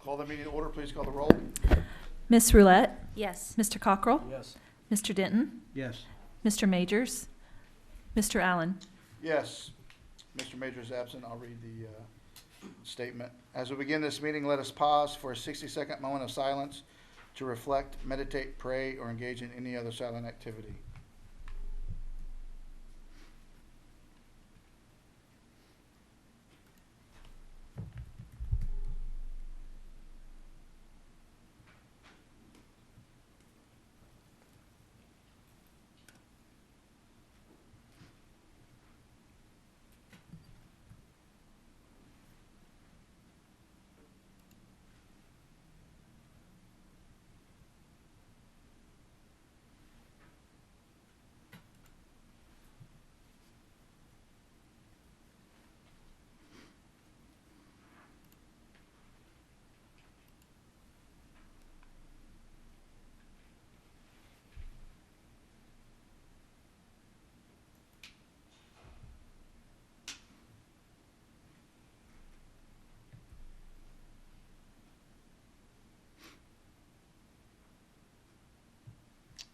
Call the meeting to order. Please call the roll. Miss Roulette, Yes. Mr. Cockrell, Yes. Mr. Denton, Yes. Mr. Majors, Mr. Allen. Yes. Mr. Major is absent. I'll read the statement. As we begin this meeting, let us pause for a 60-second moment of silence to reflect, meditate, pray, or engage in any other silent activity.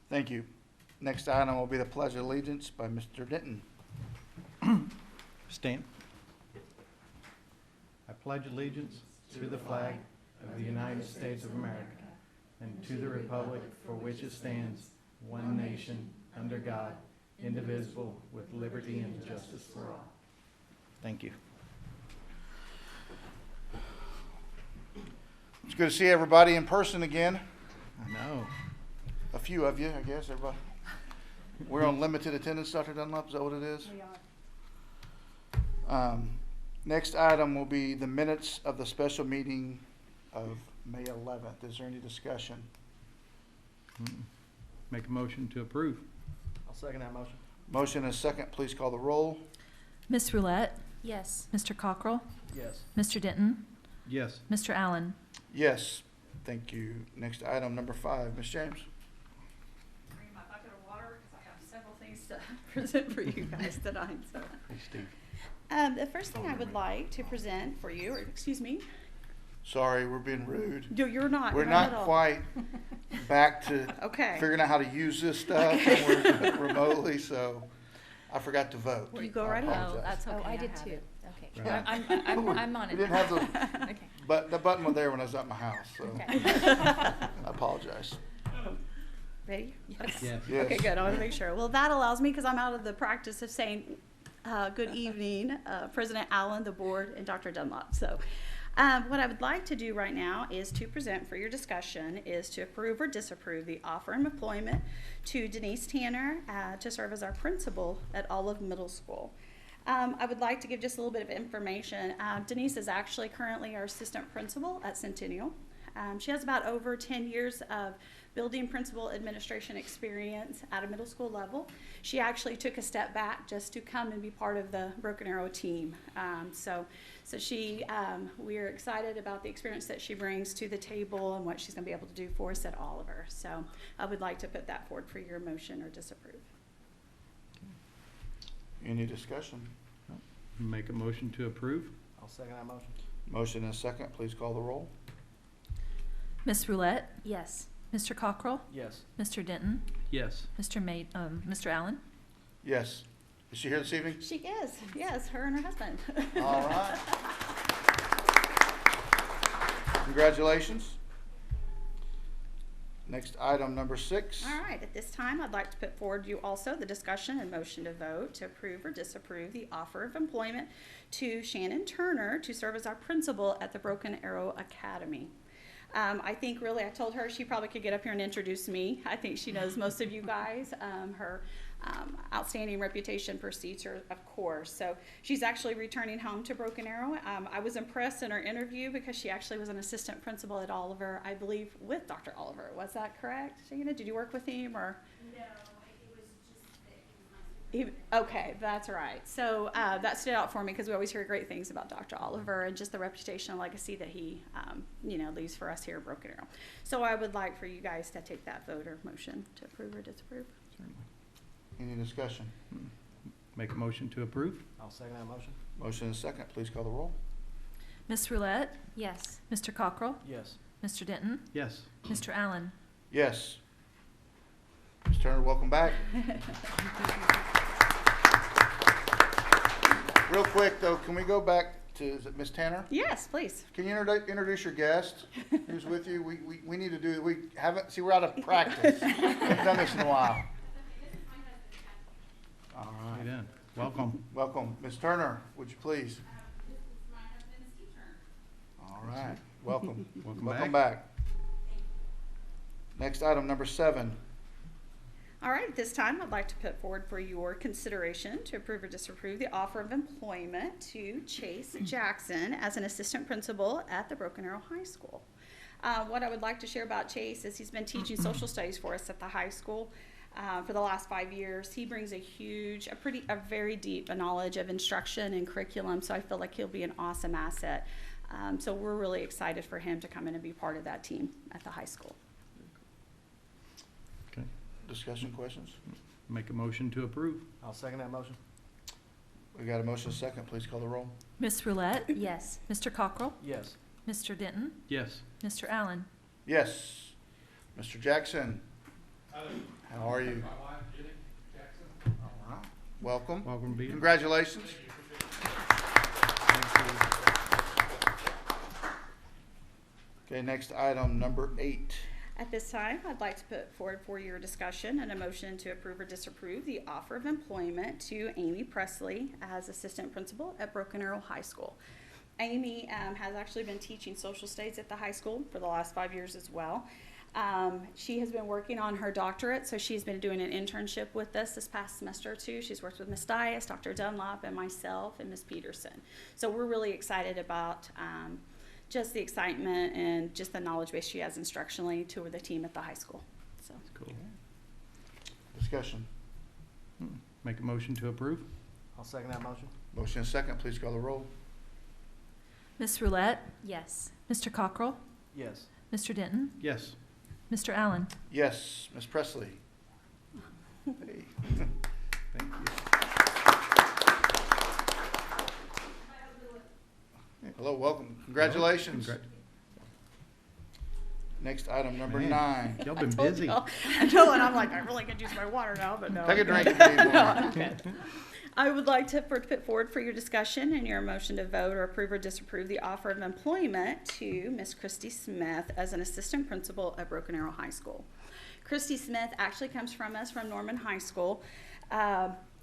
Thank you. Next item will be the Pledge of Allegiance by Mr. Denton. Stand. I pledge allegiance to the flag of the United States of America and to the republic for which it stands, one nation, under God, indivisible, with liberty and justice for all. Thank you. It's good to see everybody in person again. I know. A few of you, I guess. Everybody. We're on limited attendance, Dr. Dunlap. Is that what it is? We are. Next item will be the minutes of the special meeting of May 11th. Is there any discussion? Make a motion to approve. I'll second that motion. Motion and a second. Please call the roll. Miss Roulette, Yes. Mr. Cockrell, Yes. Mr. Denton, Yes. Mr. Allen. Yes. Thank you. Next item, number 5. Ms. James. Bring my bucket of water because I have several things to present for you guys tonight. So, Hey, Steve. the first thing I would like to present for you, or excuse me, Sorry, we're being rude. no, you're not. We're not not at all. quite back to Okay. figuring out how to use this stuff. And we're doing it remotely, so I forgot to vote. You go I right ahead. apologize. Oh, that's okay. Oh, I did have too. it. Okay. Right. I'm on We it. didn't have the, Okay. but the button was there when I was at my house, so Okay. I apologize. Ready? Yes. Yes. Yes. Okay, good. I want to make sure. Well, that allows me, because I'm out of the practice of saying good evening, President Allen, the board, and Dr. Dunlop. So what I would like to do right now is to present for your discussion is to approve or disapprove the offer of employment to Denise Tanner to serve as our principal at Olive Middle School. I would like to give just a little bit of information. Denise is actually currently our assistant principal at Centennial. She has about over 10 years of building principal administration experience at a middle school level. She actually took a step back just to come and be part of the Broken Arrow team. So we are excited about the experience that she brings to the table and what she's going to be able to do for us at Oliver. So I would like to put that forward for your motion or disapprove. Any discussion? Make a motion to approve. I'll second that motion. Motion and a second. Please call the roll. Miss Roulette, Yes. Mr. Cockrell, Yes. Mr. Denton, Yes. Mr. Allen. Yes. Is she here this evening? She is, yes, her and her husband. All right. Congratulations. Next item, number 6. All right, at this time, I'd like to put forward you also the discussion and motion to vote to approve or disapprove the offer of employment to Shannon Turner to serve as our principal at the Broken Arrow Academy. I think really I told her she probably could get up here and introduce me. I think she knows most of you guys. Her outstanding reputation precedes her, of course. So she's actually returning home to Broken Arrow. I was impressed in her interview because she actually was an assistant principal at Oliver, I believe, with Dr. Oliver. Was that correct, Shana? Did you work with him or? No, it was just that he was my Okay, that's right. So that stood out for me because we always hear great things about Dr. Oliver and just the reputation and legacy that he, leaves for us here at Broken Arrow. So I would like for you guys to take that vote or motion to approve or disapprove. Certainly. Any discussion? Make a motion to approve. I'll second that motion. Motion and a second. Please call the roll. Ms. Roulette, Yes. Mr. Cockrell, Yes. Mr. Denton, Yes. Mr. Allen. Yes. Ms. Turner, welcome back. Real quick, though, can we go back to, is it Ms. Tanner? Yes, please. Can you introduce your guest who's with you? We need to do, we haven't, see, we're out of practice. We haven't done this in a while. All How you right. doing? Welcome. Welcome. Ms. Turner, would you please? All right. Welcome. Welcome back. Next item, number 7. All right, at this time, I'd like to put forward for your consideration to approve or disapprove the offer of employment to Chase Jackson as an assistant principal at the Broken Arrow High School. What I would like to share about Chase is he's been teaching social studies for us at the high school for the last 5 years. He brings a very deep knowledge of instruction and curriculum, so I feel like he'll be an awesome asset. So we're really excited for him to come in and be part of that team at the high school. Okay. Discussion, questions? Make a motion to approve. I'll second that motion. We got a motion second. Please call the roll. Ms. Roulette, Yes. Mr. Cockrell, Yes. Mr. Denton, Yes. Mr. Allen. Yes. Mr. Jackson. How are you? All right. Welcome. Welcome to be here. Congratulations. Okay, next item, number 8. At this time, I'd like to put forward for your discussion and a motion to approve or disapprove the offer of employment to Amy Presley as assistant principal at Broken Arrow High School. Amy has actually been teaching social studies at the high school for the last 5 years as well. She has been working on her doctorate, so she's been doing an internship with us this past semester too. She's worked with Ms. Dias, Dr. Dunlop, and myself, and Ms. Peterson. So we're really excited about just the excitement and just the knowledge base she has instructionally to the team at the high school. So Cool. Discussion. Make a motion to approve. I'll second that motion. Motion and second. Please call the roll. Ms. Roulette, Yes. Mr. Cockrell, Yes. Mr. Denton, Yes. Mr. Allen. Yes. Ms. Presley. Hey. Thank you. Hello, welcome. Congratulations. Congrat- Next item, number Man. 9. Y'all been told busy. y'all- I know, and I'm like, I really could use my water now, but no. Take a I'm drink good. if you need more. No, I'm good. I would like to put forward for your discussion and your motion to vote or approve or disapprove the offer of employment to Miss Christy Smith as an assistant principal at Broken Arrow High School. Christy Smith actually comes from us from Norman High School.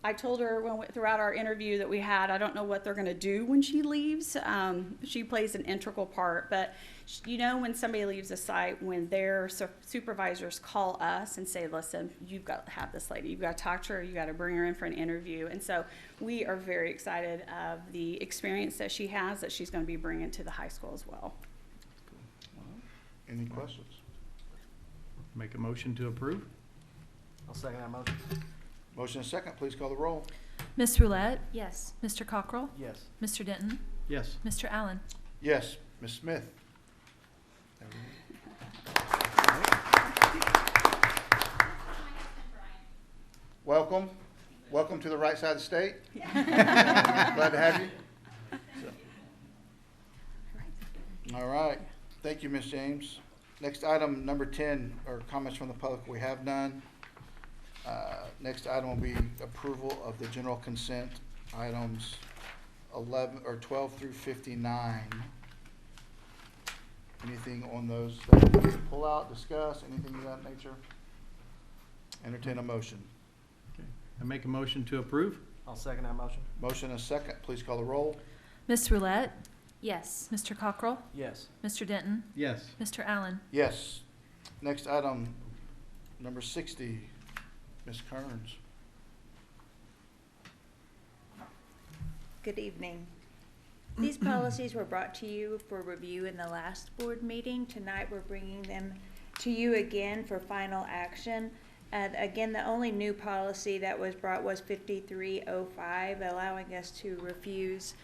I told her throughout our interview that we had, I don't know what they're going to do when she leaves. She plays an integral part, but you know when somebody leaves a site, when their supervisors call us and say, listen, you've got to have this lady, you've got to talk to her, you got to bring her in for an interview. And so we are very excited of the experience that she has that she's going to be bringing to the high school as well. Any questions? Make a motion to approve. I'll second that motion. Motion and second. Please call the roll. Ms. Roulette, Yes. Mr. Cockrell, Yes. Mr. Denton, Yes. Mr. Allen. Yes. Ms. Smith. Welcome. Welcome to the right side of the state. Glad to have you. All right. Thank you, Ms. James. Next item, number 10, are comments from the public. We have none. Next item will be approval of the general consent items 12 through 59. Anything on those that we need to pull out, discuss, anything of that nature? Entertain a motion. Okay. I make a motion to approve. I'll second that motion. Motion and second. Please call the roll. Ms. Roulette, Yes. Mr. Cockrell, Yes. Mr. Denton, Yes. Mr. Allen. Yes. Next item, number 60, Ms. Kearns. Good evening. These policies were brought to you for review in the last board meeting. Tonight, we're bringing them to you again for final action. Again, the only new policy that was brought was 5305, allowing us to refuse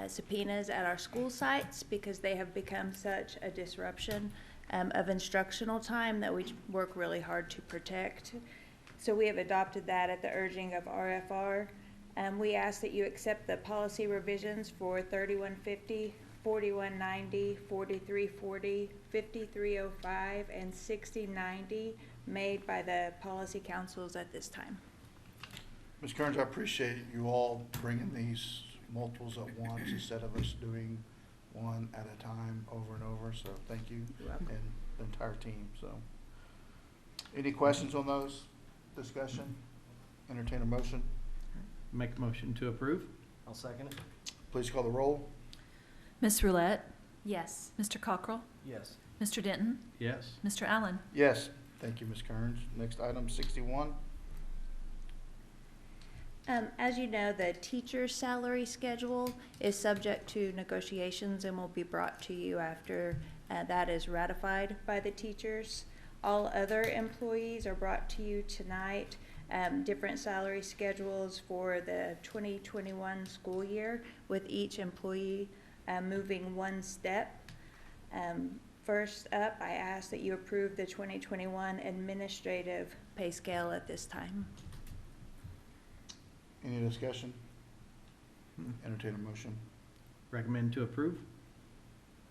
subpoenas at our school sites because they have become such a disruption of instructional time that we work really hard to protect. So we have adopted that at the urging of RFR. We ask that you accept the policy revisions for 3150, 4190, 4340, 5305, and 6090 made by the policy councils at this time. Ms. Kearns, I appreciate you all bringing these multiples at once instead of us doing one at a time over and over, so thank you. You're welcome. And the entire team, so. Any questions on those? Discussion? Entertain a motion? Make a motion to approve? I'll second it. Please call the roll. Miss Roulette, Yes. Mr. Cockrell, Yes. Mr. Denton, Yes. Mr. Allen. Yes, thank you, Ms. Kearns. Next item, 61. As you know, the teacher's salary schedule is subject to negotiations and will be brought to you after that is ratified by the teachers. All other employees are brought to you tonight, different salary schedules for the 2021 school year, with each employee moving one step. First up, I ask that you approve the 2021 administrative pay scale at this time. Any discussion? Entertain a motion. Recommend to approve?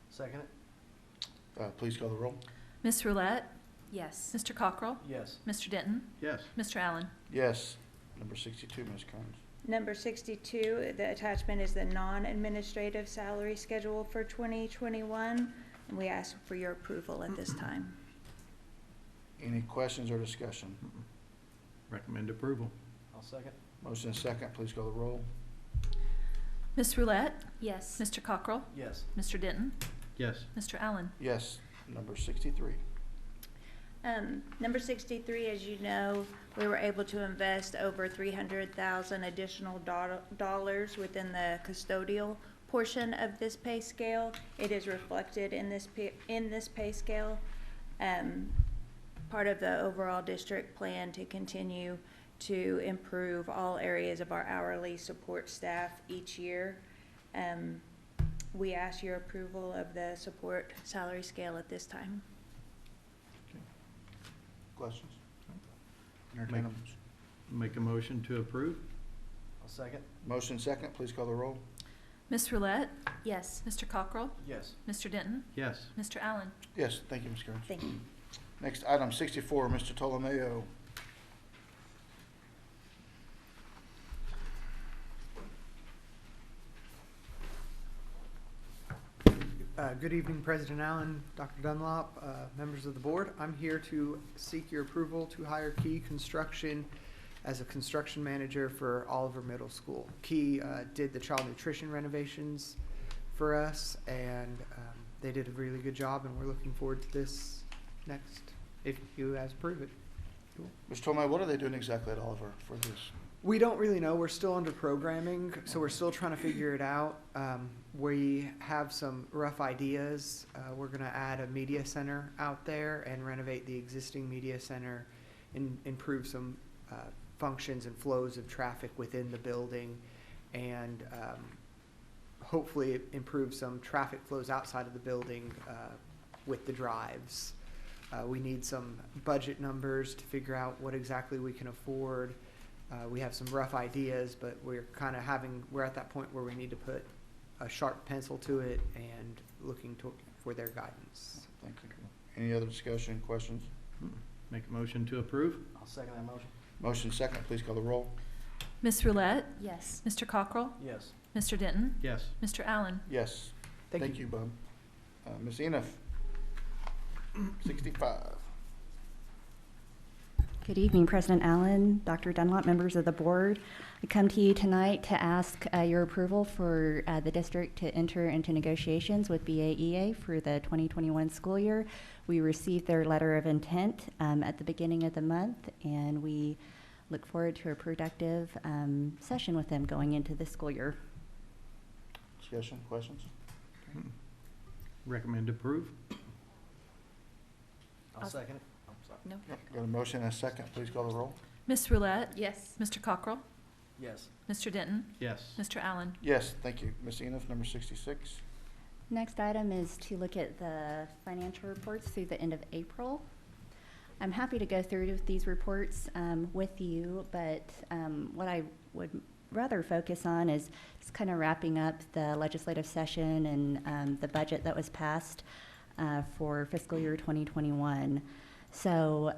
Second it. Please call the roll. Miss Roulette, Yes. Mr. Cockrell, Yes. Mr. Denton, Yes. Mr. Allen. Yes. Number 62, Ms. Kearns. Number 62, the attachment is the non-administrative salary schedule for 2021, and we ask for your approval at this time. Any questions or discussion? Recommend approval? I'll second. Motion and second, please call the roll. Miss Roulette, Yes. Mr. Cockrell, Yes. Mr. Denton, Yes. Mr. Allen. Yes. Number 63. Number 63, as you know, we were able to invest over 300,000 additional dollars within the custodial portion of this pay scale. It is reflected in this pay scale. Part of the overall district plan to continue to improve all areas of our hourly support staff each year. We ask your approval of the support salary scale at this time. Questions? Entertain a motion. Make a motion to approve? I'll second. Motion second, please call the roll. Miss Roulette, Yes. Mr. Cockrell, Yes. Mr. Denton, Yes. Mr. Allen. Yes, thank you, Ms. Kearns. Thank you. Next item, 64, Mr. Tolomeo. Good evening, President Allen, Dr. Dunlop, members of the board. I'm here to seek your approval to hire Key Construction as a construction manager for Oliver Middle School. Key did the child nutrition renovations for us, and they did a really good job, and we're looking forward to this next, if you guys approve it. Mr. Tolomeo, what are they doing exactly at Oliver for this? We don't really know. We're still under programming, so we're still trying to figure it out. We have some rough ideas. We're going to add a media center out there and renovate the existing media center and improve some functions and flows of traffic within the building, and hopefully improve some traffic flows outside of the building with the drives. We need some budget numbers to figure out what exactly we can afford. We have some rough ideas, but we're at that point where we need to put a sharp pencil to it and looking for their guidance. Thank you. Any other discussion, questions? Make a motion to approve? I'll second that motion. Motion second, please call the roll. Miss Roulette, Yes. Mr. Cockrell, Yes. Mr. Denton, Yes. Mr. Allen. Yes. Thank you. Bub. Ms. Enoff, 65. Good evening, President Allen, Dr. Dunlop, members of the board. I come to you tonight to ask your approval for the district to enter into negotiations with BAEA for the 2021 school year. We received their letter of intent at the beginning of the month, and we look forward to a productive session with them going into this school year. Discussion, questions? Recommend approve? I'll second it. I'm sorry. No. Got a motion and a second, please call the roll. Miss Roulette, Yes. Mr. Cockrell, Yes. Mr. Denton, Yes. Mr. Allen. Yes, thank you. Ms. Enoff, number 66. Next item is to look at the financial reports through the end of April. I'm happy to go through these reports with you, but what I would rather focus on is just kind of wrapping up the legislative session and the budget that was passed for fiscal year 2021. So,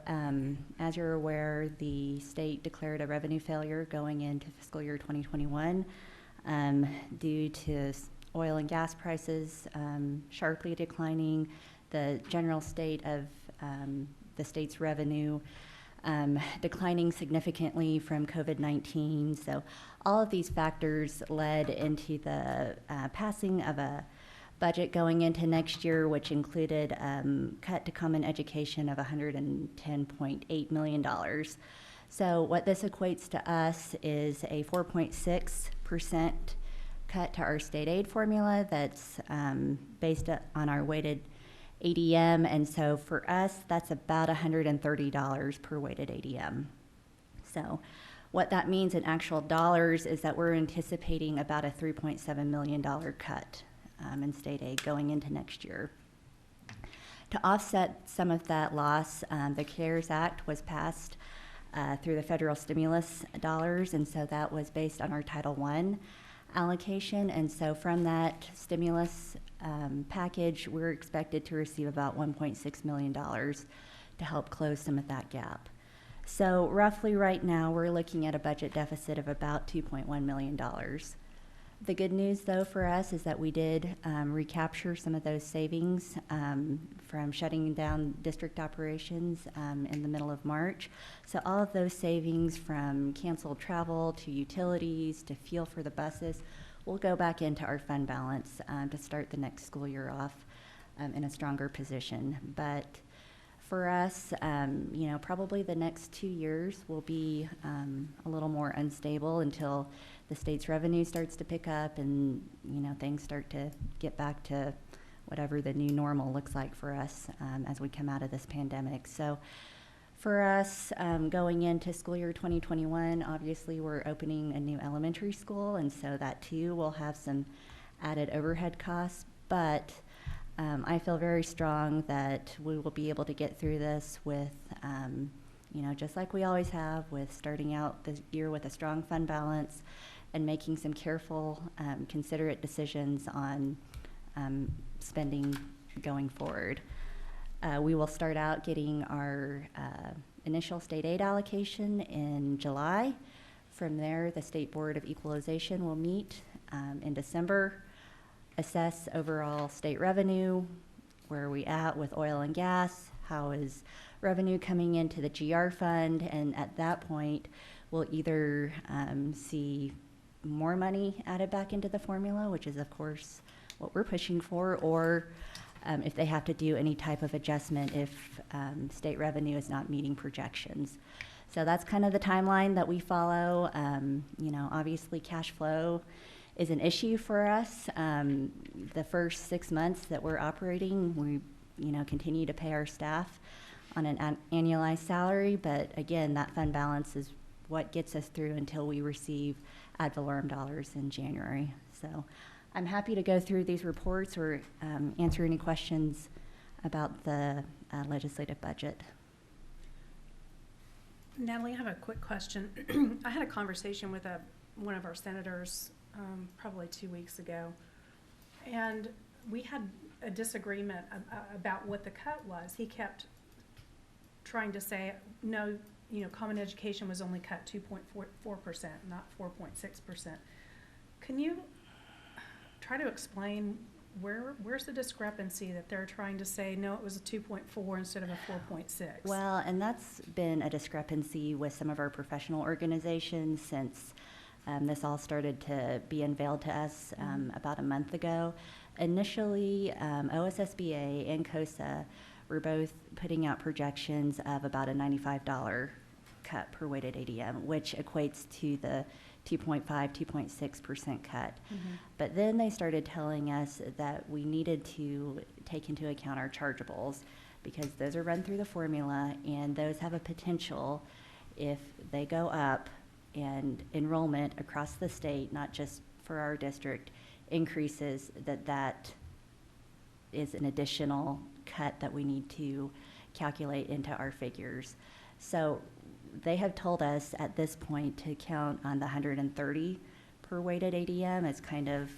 as you're aware, the state declared a revenue failure going into fiscal year 2021 due to oil and gas prices sharply declining, the general state of the state's revenue declining significantly from COVID-19. So all of these factors led into the passing of a budget going into next year, which included cut to common education of $110.8 million. So what this equates to us is a 4.6% cut to our state aid formula that's based on our weighted ADM, and so for us, that's about $130 per weighted ADM. So what that means in actual dollars is that we're anticipating about a $3.7 million cut in state aid going into next year. To offset some of that loss, the CARES Act was passed through the federal stimulus dollars, and so that was based on our Title I allocation, and so from that stimulus package, we're expected to receive about $1.6 million to help close some of that gap. So roughly right now, we're looking at a budget deficit of about $2.1 million. The good news, though, for us is that we did recapture some of those savings from shutting down district operations in the middle of March. So all of those savings, from canceled travel to utilities to fuel for the buses, will go back into our fund balance to start the next school year off in a stronger position. But for us, probably the next 2 years will be a little more unstable until the state's revenue starts to pick up and, things start to get back to whatever the new normal looks like for us as we come out of this pandemic. So for us, going into school year 2021, obviously we're opening a new elementary school, and so that too will have some added overhead costs, but I feel very strong that we will be able to get through this with, just like we always have, with starting out the year with a strong fund balance and making some careful, considerate decisions on spending going forward. We will start out getting our initial state aid allocation in July. From there, the State Board of Equalization will meet in December, assess overall state revenue, where are we at with oil and gas, how is revenue coming into the GR fund, and at that point, we'll either see more money added back into the formula, which is of course what we're pushing for, or if they have to do any type of adjustment if state revenue is not meeting projections. So that's kind of the timeline that we follow. Obviously cash flow is an issue for us. The first 6 months that we're operating, we continue to pay our staff on an annualized salary, but again, that fund balance is what gets us through until we receive ad valorem dollars in January. So I'm happy to go through these reports or answer any questions about the legislative budget. Natalie, I have a quick question. I had a conversation with one of our senators probably 2 weeks ago, and we had a disagreement about what the cut was. He kept trying to say, no, common education was only cut 2.4%, not 4.6%. Can you try to explain where's the discrepancy that they're trying to say, no, it was a 2.4 instead of a 4.6? Well, and that's been a discrepancy with some of our professional organizations since this all started to be unveiled to us about a month ago. Initially, OSSBA and COSA were both putting out projections of about a $95 cut per weighted ADM, which equates to the 2.5, 2.6% cut. But then they started telling us that we needed to take into account our chargeables because those are run through the formula and those have a potential, if they go up and enrollment across the state, not just for our district, increases, that is an additional cut that we need to calculate into our figures. So they have told us at this point to count on the 130 upper weighted ADM is kind of,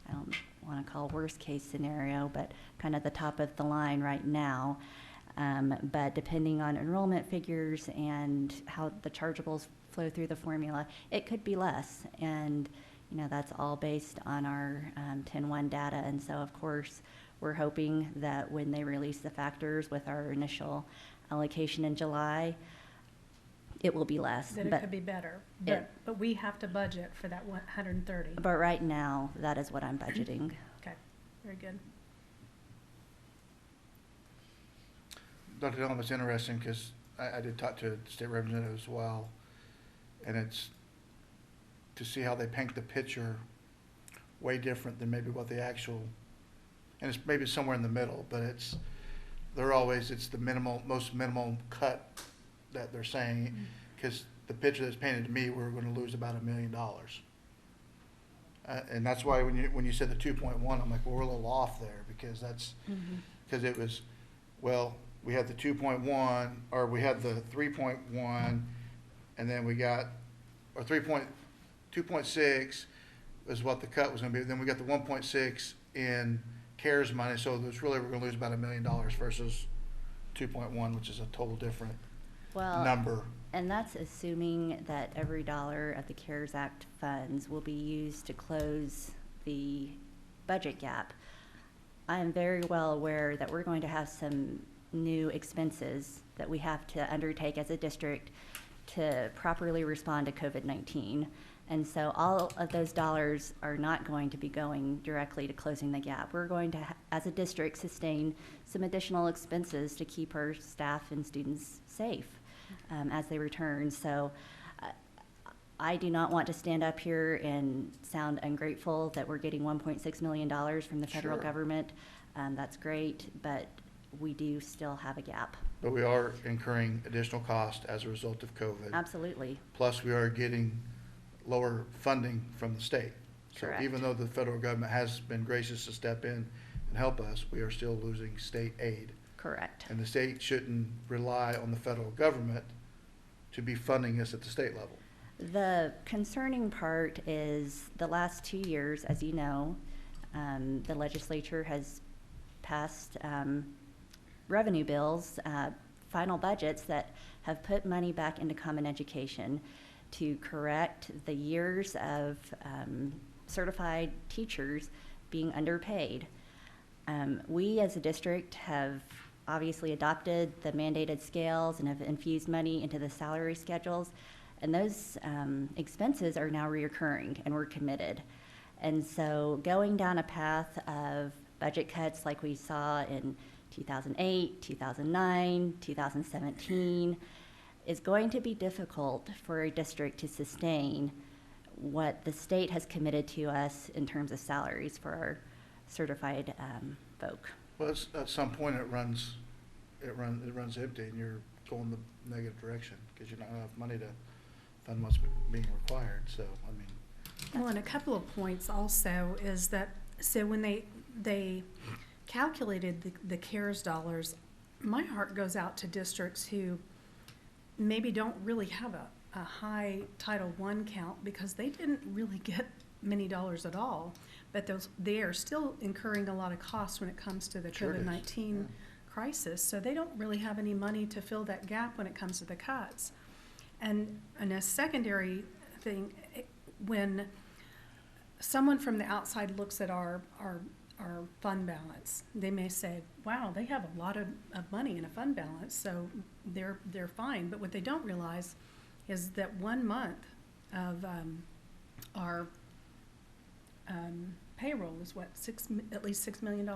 I don't want to call worst case scenario, but kind of the top of the line right now. But depending on enrollment figures and how the chargeables flow through the formula, it could be less. And, you know, that's all based on our 10-1 data. And so, of course, we're hoping that when they release the factors with our initial allocation in July, it will be less. That it could be better, but we have to budget for that 130. But right now, that is what I'm budgeting. Okay, very good. Dr. Dillon, it's interesting because I did talk to the state representative as well, and it's to see how they paint the picture way different than maybe what the actual, and it's maybe somewhere in the middle, but it's the most minimal cut that they're saying, because the picture that's painted to me, we're going to lose about $1 million. And that's why when you said the 2.1, I'm like, well, we're a little off there, because that's, because it was, well, we had the 2.1, or we had the 3.1, and then we got, or 2.6 is what the cut was going to be. Then we got the 1.6 in CARES money, so there's really, we're going to lose about $1 million versus 2.1, which is a total different number. And that's assuming that every dollar of the CARES Act funds will be used to close the budget gap. I am very well aware that we're going to have some new expenses that we have to undertake as a district to properly respond to COVID-19. And so all of those dollars are not going to be going directly to closing the gap. We're going to, as a district, sustain some additional expenses to keep our staff and students safe as they return. So I do not want to stand up here and sound ungrateful that we're getting $1.6 million from the federal government. That's great, but we do still have a gap. But we are incurring additional cost as a result of COVID. Absolutely. Plus, we are getting lower funding from the state. So Correct. even though the federal government has been gracious to step in and help us, we are still losing state aid. Correct. And the state shouldn't rely on the federal government to be funding us at the state level. The concerning part is the last 2 years, as you know, the legislature has passed revenue bills, final budgets that have put money back into common education to correct the years of certified teachers being underpaid. We as a district have obviously adopted the mandated scales and have infused money into the salary schedules, and those expenses are now reoccurring, and we're committed. And so going down a path of budget cuts like we saw in 2008, 2009, 2017 is going to be difficult for a district to sustain what the state has committed to us in terms of salaries for our certified folk. Well, at some point it runs empty, and you're going the negative direction because you're not enough money to fund what's being required. So I mean. Well, and a couple of points also is that, so when they calculated the CARES dollars, my heart goes out to districts who maybe don't really have a high Title I count because they didn't really get many dollars at all, but they are still incurring a lot of costs when it comes to the COVID-19 crisis, so they don't really have any money to fill that gap when it comes to the cuts. And a secondary thing, when someone from the outside looks at our fund balance, they may say, wow, they have a lot of money in a fund balance, so they're fine. But what they don't realize is that 1 month of our payroll is what, at least $6 million?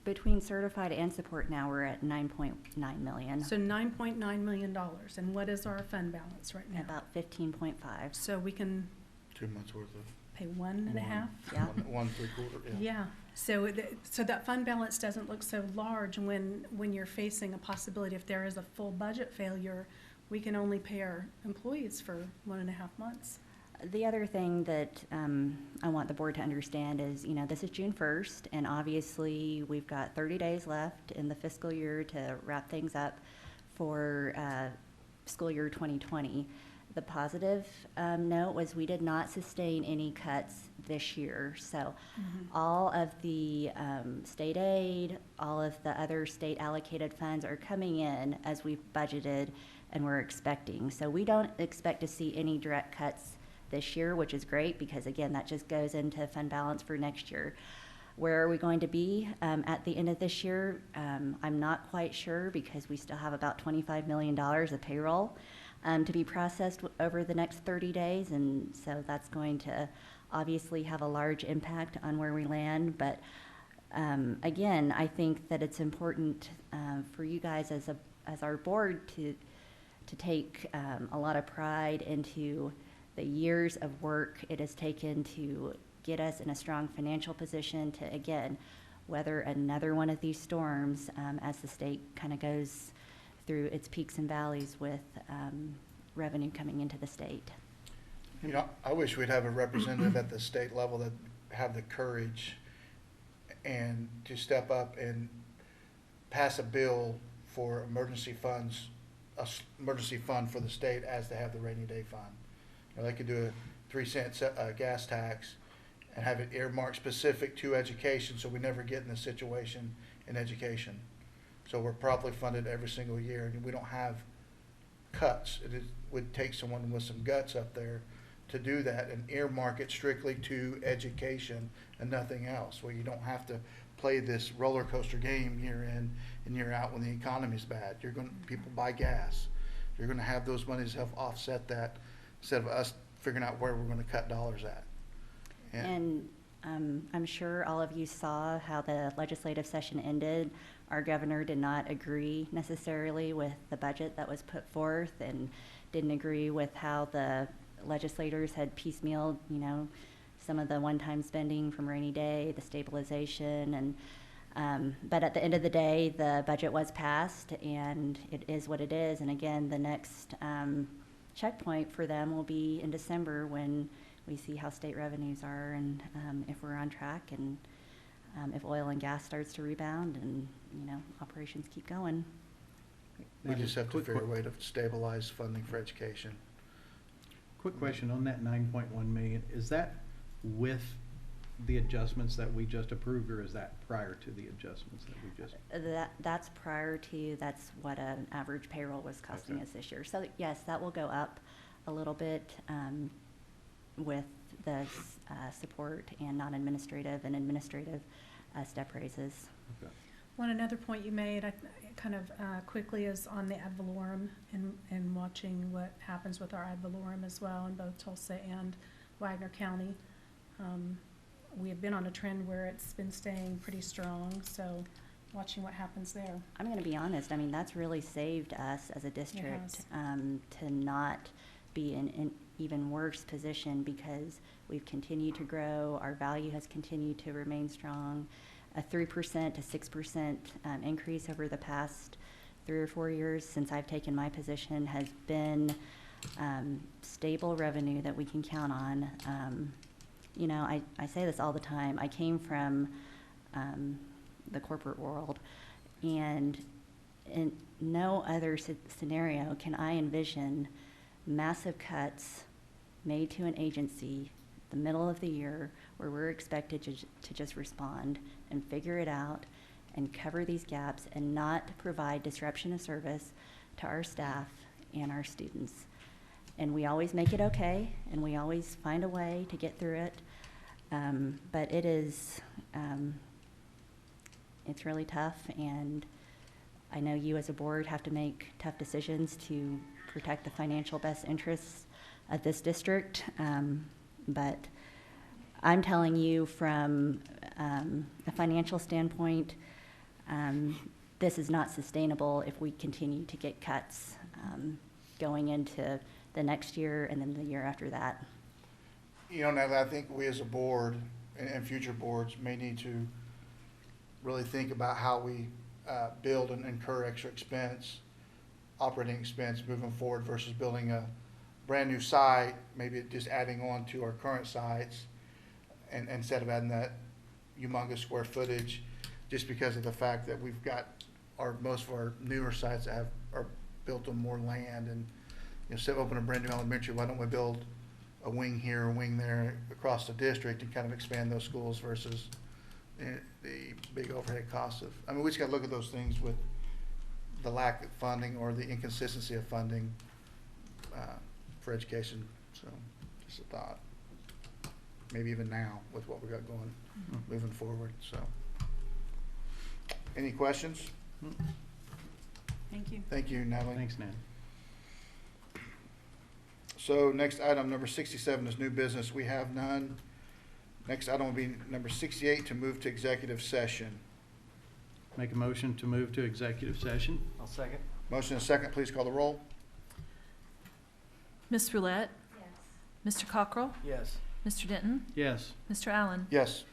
Between certified and support now, we're at $9.9 million. So $9.9 million. And what is our fund balance right now? About 15.5. So we can 2 months worth of. pay 1.5? Yeah. 1.75. Yeah. So so that fund balance doesn't look so large when you're facing a possibility, if there is a full budget failure, we can only pay our employees for 1.5 months. The other thing that I want the board to understand is, you know, this is June 1st, and obviously we've got 30 days left in the fiscal year to wrap things up for school year 2020. The positive note was we did not sustain any cuts this year. So all of the state aid, all of the other state allocated funds are coming in as we've budgeted and we're expecting. So we don't expect to see any direct cuts this year, which is great because, again, that just goes into fund balance for next year. Where are we going to be at the end of this year? I'm not quite sure because we still have about $25 million of payroll to be processed over the next 30 days. And so that's going to obviously have a large impact on where we land. But again, I think that it's important for you guys as our board to take a lot of pride into the years of work it has taken to get us in a strong financial position to, again, weather another one of these storms as the state kind of goes through its peaks and valleys with revenue coming into the state. You know, I wish we'd have a representative at the state level that have the courage and to step up and pass a bill for emergency funds, emergency fund for the state as they have the rainy day fund. You know, they could do a 3-cent gas tax and have it earmarked specific to education, so we never get in this situation in education. So we're properly funded every single year, and we don't have cuts. Would take someone with some guts up there to do that and earmark it strictly to education and nothing else, where you don't have to play this roller coaster game year in and year out when the economy's bad. People buy gas. You're gonna have those monies help offset that instead of us figuring out where we're gonna cut dollars at. And I'm sure all of you saw how the legislative session ended. Our governor did not agree necessarily with the budget that was put forth and didn't agree with how the legislators had piecemealed, some of the one-time spending from rainy day, the stabilization, and but at the end of the day, the budget was passed, and it is what it is. And again, the next checkpoint for them will be in December when we see how state revenues are and if we're on track and if oil and gas starts to rebound and, operations keep going. We just have to figure a way to stabilize funding for education. Quick question on that 9.1 million, is that with the adjustments that we just approved, or is that prior to the adjustments that we just? That's prior to, that's what an average payroll was costing Okay. us this year. So yes, that will go up a little bit with the support and non-administrative and administrative step raises. Okay. Another point you made, kind of quickly, is on the ad valorem and watching what happens with our ad valorem as well in both Tulsa and Wagner County. We have been on a trend where it's been staying pretty strong, so watching what happens there. I'm going to be honest, that's really saved us as a district to not be in an even worse position because we've continued to grow, our value has continued to remain strong. A 3% to 6% increase over the past 3 or 4 years since I've taken my position has been stable revenue that we can count on. I say this all the time. I came from the corporate world, and in no other scenario can I envision massive cuts made to an agency the middle of the year where we're expected to just respond and figure it out and cover these gaps and not provide disruption of service to our staff and our students. And we always make it okay, and we always find a way to get through it. But it is, it's really tough, and I know you as a board have to make tough decisions to protect the financial best interests of this district. But I'm telling you from a financial standpoint, this is not sustainable if we continue to get cuts going into the next year and then the year after that. Natalie, I think we as a board and future boards may need to really think about how we build and incur extra expense, operating expense moving forward versus building a brand new site, maybe just adding on to our current sites and instead of adding that humongous square footage, just because of the fact that we've got most of our newer sites that are built on more land and instead of opening a brand new elementary, why don't we build a wing here, a wing there across the district and kind of expand those schools versus the big overhead costs of, I mean, we just gotta look at those things with the lack of funding or the inconsistency of funding, for education, so, just a thought. Maybe even now with what we got going, moving forward, so. Any questions? Thank you. Thank you, Natalie. Thanks, Nat. So next item, number 67 is new business. We have none. Next item will be number 68, to move to executive session. Make a motion to move to executive session. I'll second. Motion and second, please call the roll. Ms. Roulette, Yes. Mr. Cockrell, Yes. Mr. Denton, Yes. Mr. Allen. Yes.